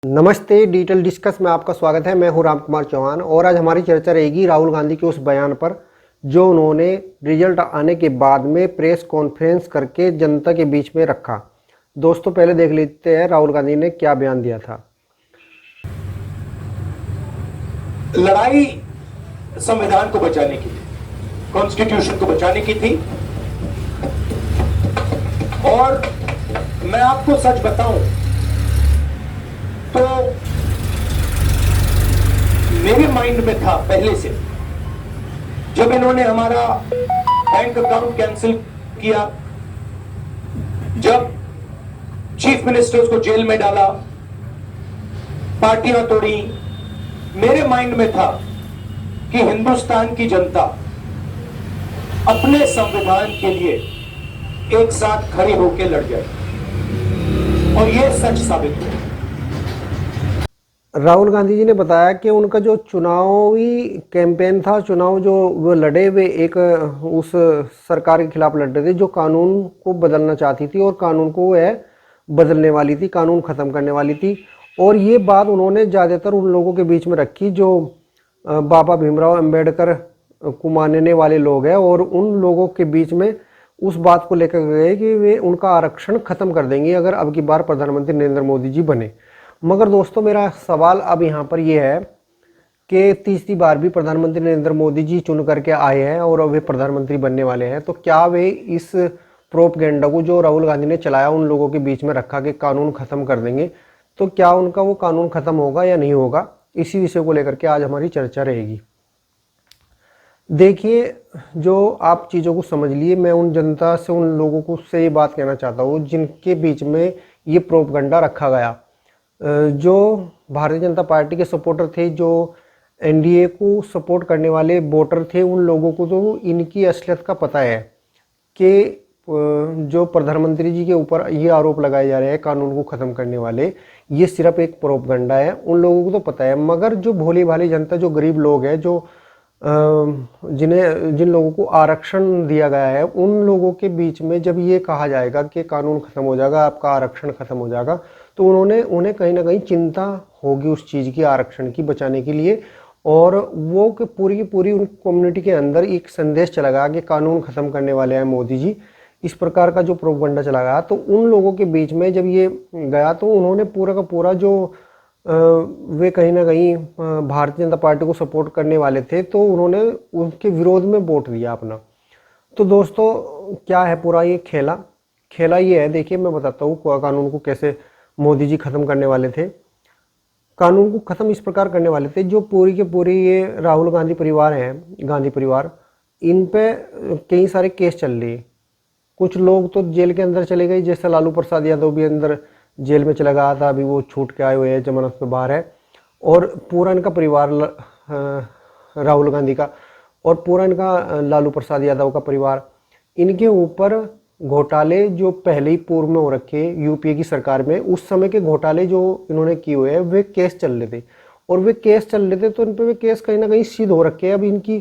नमस्ते, digital discuss में आपका स्वागत है। मैं हूं राम कुमार चौहान और आज हमारी चर्चा रहेगी राहुल गांधी के उस बयान पर जो उन्होंने रिजल्ट आने के बाद में प्रेस कॉन्फ्रेंस करके जनता के बीच में रखा। दोस्तों, पहले देख लेते हैं राहुल गांधी ने क्या बयान दिया था। लड़ाई संविधान को बचाने की थी, कॉन्स्टिट्यूशन को बचाने की थी। और मैं आपको सच बताऊं तो मेरे माइंड में था पहले से, जब इन्होंने हमारा बैंक अकाउंट कैंसिल किया, जब चीफ मिनिस्टर्स को जेल में डाला, पार्टियां तोड़ी, मेरे माइंड में था कि हिंदुस्तान की जनता अपने संविधान के लिए एक साथ खड़े होकर लड़ जाए, और यह सच साबित हुआ। राहुल गांधी जी ने बताया कि उनका जो चुनावी कैंपेन था, चुनाव जो वो लड़े हुए एक उस सरकार के खिलाफ लड़ रहे थे जो कानून को बदलना चाहती थी और कानून को वह बदलने वाली थी, कानून ख़त्म करने वाली थी। और ये बात उन्होंने ज़्यादातर उन लोगों के बीच में रखी जो बाबा भीमराव अंबेडकर को मानने वाले लोग हैं, और उन लोगों के बीच में उस बात को लेकर गए कि वे उनका आरक्षण ख़त्म कर देंगे अगर अब की बार प्रधानमंत्री नरेंद्र मोदी जी बने। मगर दोस्तों, मेरा सवाल अब यहाँ पर यह है कि तीसरी बार भी प्रधानमंत्री नरेंद्र मोदी जी चुन करके आए हैं और वे प्रधानमंत्री बनने वाले हैं, तो क्या वे इस प्रोपगेंडा को जो राहुल गांधी ने चलाया उन लोगों के बीच में रखा कि कानून ख़त्म कर देंगे, तो क्या उनका वो कानून ख़त्म होगा या नहीं होगा? इसी विषय को लेकर के आज हमारी चर्चा रहेगी। देखिए, जो आप चीज़ों को समझ लिए, मैं उन जनता से, उन लोगों को से ये बात कहना चाहता हूँ जिनके बीच में ये प्रोपगेंडा रखा गया, जो भारतीय जनता पार्टी के सपोर्टर थे, जो एनडीए को सपोर्ट करने वाले वोटर थे, उन लोगों को तो इनकी असलियत का पता है कि जो प्रधानमंत्री जी के ऊपर ये आरोप लगाए जा रहे हैं कानून को ख़त्म करने वाले, ये सिर्फ एक प्रोपगेंडा है। उन लोगों को तो पता है, मगर जो भोली भाली जनता, जो गरीब लोग हैं, जो जिन लोगों को आरक्षण दिया गया है, उन लोगों के बीच में जब ये कहा जाएगा कि कानून ख़त्म हो जाएगा, आपका आरक्षण ख़त्म हो जाएगा, तो उन्हें कहीं ना कहीं चिंता होगी उस चीज़ की, आरक्षण की बचाने के लिए। और वो कि पूरी की पूरी उन कम्युनिटी के अंदर एक संदेश चला गया कि कानून ख़त्म करने वाले हैं मोदी जी, इस प्रकार का जो प्रोपगेंडा चला गया। तो उन लोगों के बीच में जब ये गया तो उन्होंने पूरा का पूरा जो वे कहीं ना कहीं भारतीय जनता पार्टी को सपोर्ट करने वाले थे, तो उन्होंने उनके विरोध में वोट दिया अपना। तो दोस्तों, क्या है पूरा ये खेला ये है। देखिए, मैं बताता हूँ कानून को कैसे मोदी जी ख़त्म करने वाले थे। कानून को ख़त्म इस प्रकार करने वाले थे, जो पूरी के पूरी ये राहुल गांधी परिवार हैं, गांधी परिवार, इन पे कई सारे केस चल रहे। कुछ लोग तो जेल के अंदर चले गए, जैसे लालू प्रसाद यादव भी अंदर जेल में चला गया था, अभी वो छूट के आए हुए हैं, जमानत पे बाहर है। और पूरा इनका परिवार राहुल गांधी का और पूरा इनका लालू प्रसाद यादव का परिवार, इनके ऊपर घोटाले जो पहले ही पूर्व में हो रखे यूपीए की सरकार में, उस समय के घोटाले जो इन्होंने किए हुए हैं, वे केस चल रहे थे। और वे केस चल रहे थे तो इन पर वे केस कहीं ना कहीं सिद्ध हो रखे हैं। अब इनकी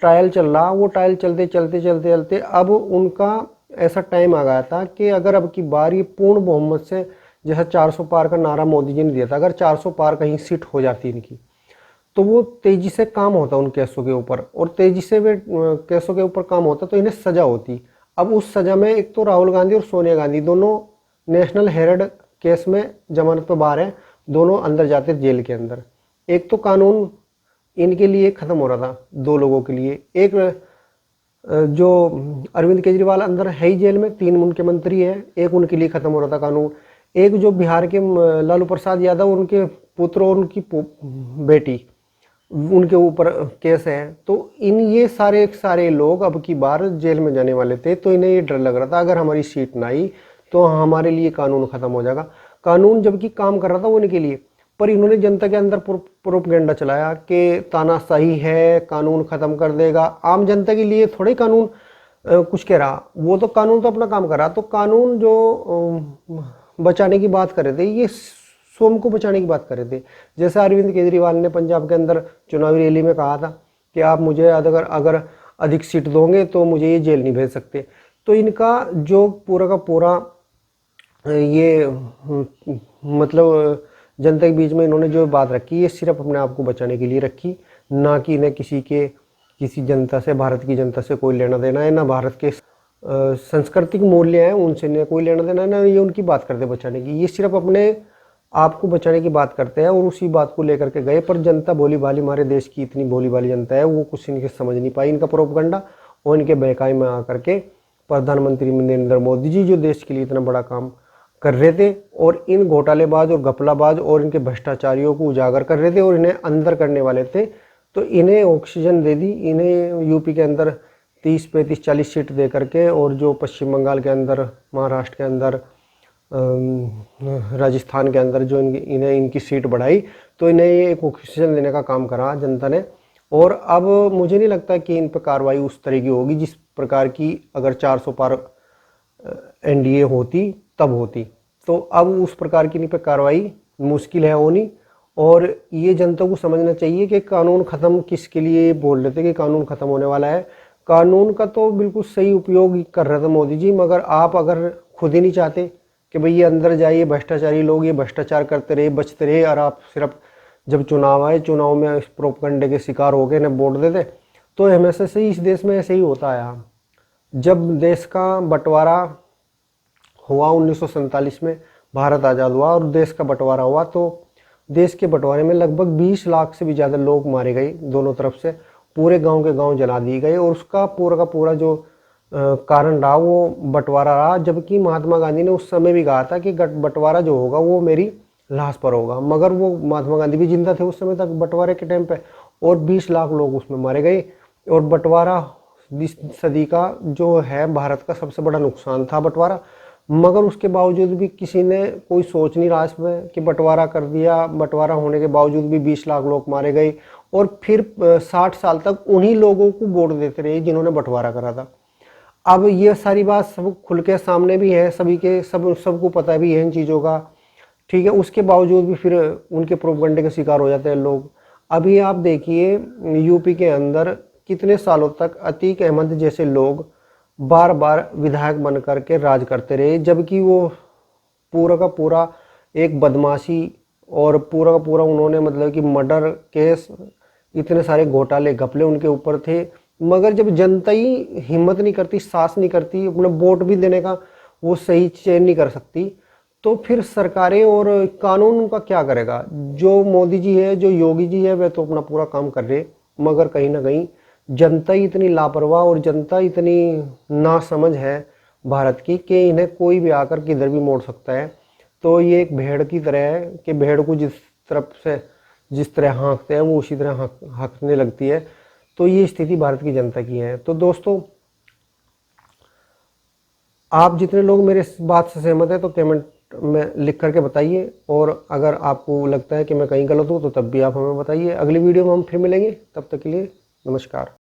ट्रायल चल रहा, वो ट्रायल चलते चलते चलते चलते अब उनका ऐसा टाइम आ गया था कि अगर अब की बार ये पूर्ण बहुमत से, जैसा 400 पार का नारा मोदी जी ने दिया था, अगर 400 पार कहीं सीट हो जाती इनकी, तो वो तेजी से काम होता उन केसों के ऊपर, और तेजी से वे केसों के ऊपर काम होता तो इन्हें सजा होती। अब उस सजा में एक तो राहुल गांधी और सोनिया गांधी दोनों नेशनल हेराल्ड केस में जमानत पर बाहर हैं, दोनों अंदर जाते जेल के अंदर। एक तो कानून इनके लिए ख़त्म हो रहा था दो लोगों के लिए, एक जो अरविंद केजरीवाल अंदर है ही जेल में, 3 उनके मंत्री हैं, एक उनके लिए ख़त्म हो रहा था कानून। एक जो बिहार के लालू प्रसाद यादव, उनके पुत्र और उनकी बेटी, उनके ऊपर केस है। तो ये सारे लोग अब की बार जेल में जाने वाले थे, तो इन्हें ये डर लग रहा था अगर हमारी सीट ना आई तो हमारे लिए कानून ख़त्म हो जाएगा। कानून जबकि काम कर रहा था वो उनके लिए, पर इन्होंने जनता के अंदर प्रोपगेंडा चलाया कि तानाशाही है, कानून ख़त्म कर देगा। आम जनता के लिए थोड़े कानून कुछ कह रहा, वो तो कानून तो अपना काम कर रहा। तो कानून जो बचाने की बात कर रहे थे, ये सोम को बचाने की बात कर रहे थे। जैसे अरविंद केजरीवाल ने पंजाब के अंदर चुनावी रैली में कहा था कि आप मुझे अगर अधिक सीट दोगे तो मुझे ये जेल नहीं भेज सकते। तो इनका जो पूरा का पूरा ये मतलब जनता के बीच में इन्होंने जो बात रखी ये सिर्फ अपने आप को बचाने के लिए रखी, ना कि इन्हें किसी जनता से, भारत की जनता से कोई लेना देना है, ना भारत के सांस्कृतिक मूल्य हैं उनसे इन्हें कोई लेना देना है, ना ये उनकी बात करते बचाने की। ये सिर्फ अपने आप को बचाने की बात करते हैं और उसी बात को लेकर के गए। पर जनता भोली भाली, हमारे देश की इतनी भोली भाली जनता है, वो कुछ इनके समझ नहीं पाई इनका प्रोपगंडा, और इनके बहकावे में आकर के प्रधानमंत्री नरेंद्र मोदी जी जो देश के लिए इतना बड़ा काम कर रहे थे और इन घोटालेबाज और घपलाबाज और इनके भ्रष्टाचारियों को उजागर कर रहे थे और इन्हें अंदर करने वाले थे, तो इन्हें ऑक्सीजन दे दी। इन्हें यूपी के अंदर 30, 35, 40 सीट दे करके, और जो पश्चिम बंगाल के अंदर, महाराष्ट्र के अंदर, राजस्थान के अंदर जो इन्हें इनकी सीट बढ़ाई, तो इन्हें ये एक ऑक्सीजन देने का काम करा जनता ने। और अब मुझे नहीं लगता कि इन पर कार्रवाई उस तरह की होगी जिस प्रकार की अगर 400 पार एनडीए होती तब होती। तो अब उस प्रकार की इन पर कार्रवाई मुश्किल है होनी। और ये जनता को समझना चाहिए कि कानून ख़त्म किसके लिए बोल रहे थे कि कानून ख़त्म होने वाला है। कानून का तो बिल्कुल सही उपयोग कर रहे थे मोदी जी, मगर आप अगर खुद ही नहीं चाहते कि भाई ये अंदर जाइए, भ्रष्टाचारी लोग ये भ्रष्टाचार करते रहे, बचते रहे, और आप सिर्फ जब चुनाव आए, चुनाव में इस प्रोपगंडे के शिकार हो गए ना वोट देते, तो हमेशा से ही इस देश में ऐसे ही होता आया। जब देश का बंटवारा हुआ 1947 में, भारत आज़ाद हुआ और देश का बंटवारा हुआ, तो देश के बंटवारे में लगभग 20 लाख से भी ज़्यादा लोग मारे गए दोनों तरफ से, पूरे गांव के गांव जला दिए गए, और उसका पूरा का पूरा जो कारण रहा वो बंटवारा रहा। जबकि महात्मा गांधी ने उस समय भी कहा था कि बंटवारा जो होगा वो मेरी लाश पर होगा, मगर वो महात्मा गांधी भी जिंदा थे उस समय तक बंटवारे के टाइम पे, और 20 लाख लोग उसमें मारे गए। और बंटवारा 20 सदी का जो है भारत का सबसे बड़ा नुकसान था बंटवारा, मगर उसके बावजूद भी किसी ने कोई सोच नहीं रहा इसमें कि बंटवारा कर दिया। बंटवारा होने के बावजूद भी 20 लाख लोग मारे गए, और फिर 60 साल तक उन्हीं लोगों को वोट देते रहे जिन्होंने बंटवारा करा था। अब ये सारी बात सब खुल के सामने भी है, सबको पता भी है इन चीज़ों का, ठीक है। उसके बावजूद भी फिर उनके प्रोपगंडे के शिकार हो जाते हैं लोग। अभी आप देखिए यूपी के अंदर कितने सालों तक अतीक अहमद जैसे लोग बार बार विधायक बन करके राज करते रहे, जबकि वो पूरा का पूरा एक बदमाशी और पूरा का पूरा उन्होंने मतलब कि मर्डर केस, इतने सारे घोटाले घपले उनके ऊपर थे, मगर जब जनता ही हिम्मत नहीं करती, साहस नहीं करती, अपना वोट भी देने का वो सही चयन नहीं कर सकती, तो फिर सरकारें और कानून उनका क्या करेगा। जो मोदी जी है, जो योगी जी है, वे तो अपना पूरा काम कर रहे, मगर कहीं ना कहीं जनता ही इतनी लापरवाह और जनता इतनी नासमझ है भारत की कि इन्हें कोई भी आकर किधर भी मोड़ सकता है। तो ये एक भेड़ की तरह है कि भेड़ को जिस तरह हाँकते हैं वो उसी तरह हाँकने लगती है। तो ये स्थिति भारत की जनता की है। तो दोस्तों, आप जितने लोग मेरे इस बात से सहमत हैं तो कमेंट में लिख करके बताइए, और अगर आपको लगता है कि मैं कहीं गलत हूँ तो तब भी आप हमें बताइए। अगली वीडियो में हम फिर मिलेंगे, तब तक के लिए नमस्कार।